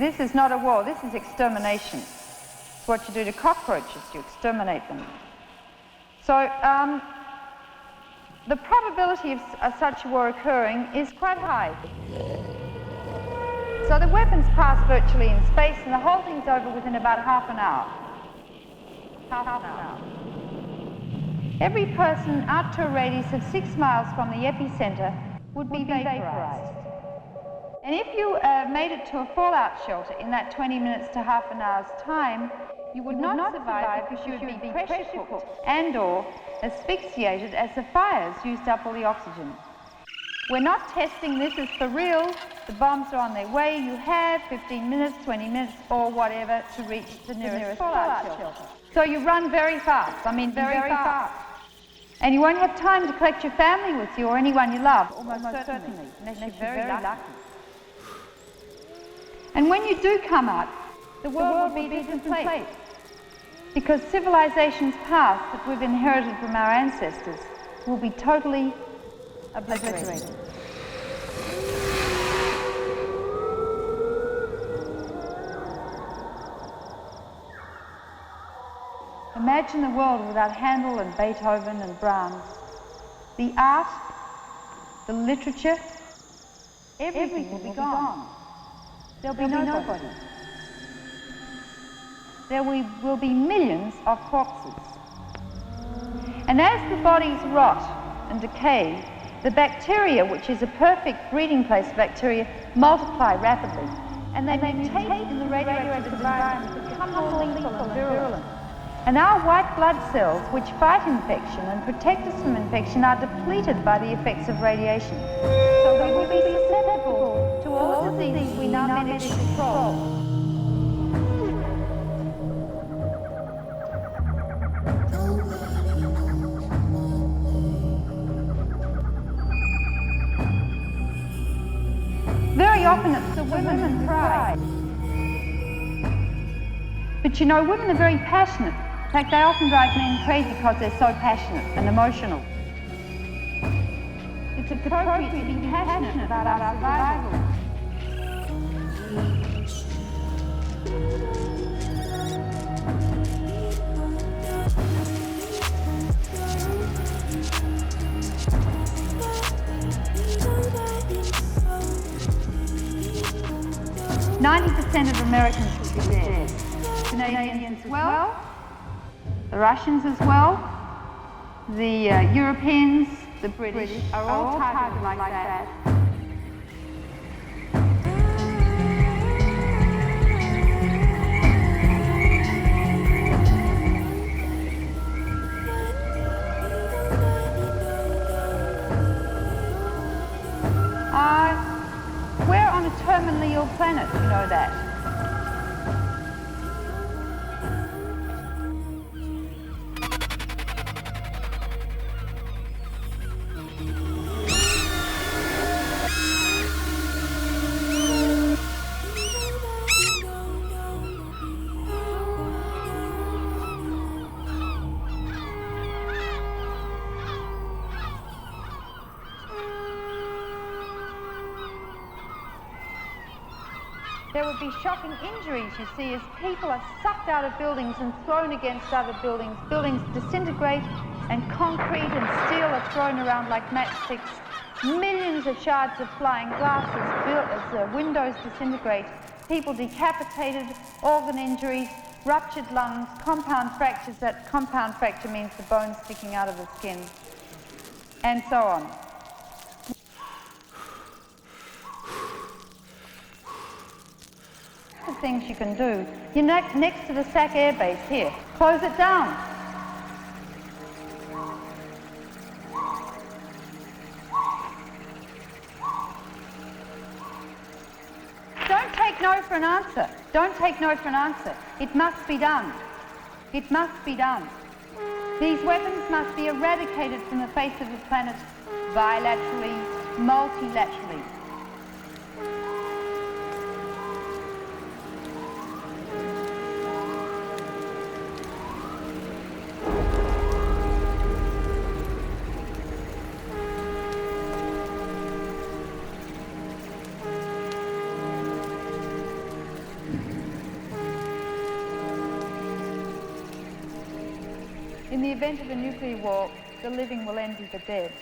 This is not a war, this is extermination. It's what you do to cockroaches, you exterminate them. So the probability of such a war occurring is quite high. So the weapons pass virtually in space and the whole thing's over within about half an hour. Half an hour. Every person out to a radius of 6 miles from the epicenter would be vaporized. And if you made it to a fallout shelter in that 20 minutes to half an hour's time, you would not survive because you would be pressure cooked and or asphyxiated as the fires used up all the oxygen. We're not testing, this is for real. The bombs are on their way. You have 15 minutes, 20 minutes, or whatever to reach the nearest fallout shelter. So you run very fast, very fast. And you won't have time to collect your family with you or anyone you love, almost certainly, unless you're very lucky. And when you do come out, the world will be a different place. Because civilizations past that we've inherited from our ancestors will be totally obliterated. Imagine the world without Handel and Beethoven and Brahms. The art, the literature, everything will be gone. There'll be nobody. There will be millions of corpses. And as the bodies rot and decay, the bacteria, which is a perfect breeding place for bacteria, multiply rapidly. And they mutate in the radioactive environment to become more lethal and virulent. And our white blood cells, which fight infection and protect us from infection, are depleted by the effects of radiation. So we will be susceptible to all the diseases we now manage to control. Very often it's the women's pride. But you know, women are very passionate. In fact, they often drive men crazy because they're so passionate and emotional. It's appropriate to be passionate about our survival. 90% of Americans will be dead. Canadians as well, the Russians as well, the Europeans, the British are all targeted like that. We're on a terminally ill planet, you know that. There would be shocking injuries, you see, as people are sucked out of buildings and thrown against other buildings. Buildings disintegrate and concrete and steel are thrown around like matchsticks. Millions of shards of flying glass as windows disintegrate. People decapitated, organ injuries, ruptured lungs, compound fractures. That compound fracture means the bone sticking out of the skin, and so on. The things you can do. You're next to the SAC air base here. Close it down. Don't take no for an answer. Don't take no for an answer. It must be done. It must be done. These weapons must be eradicated from the face of the planet bilaterally, multilaterally. event of a nuclear war, the living will envy the dead.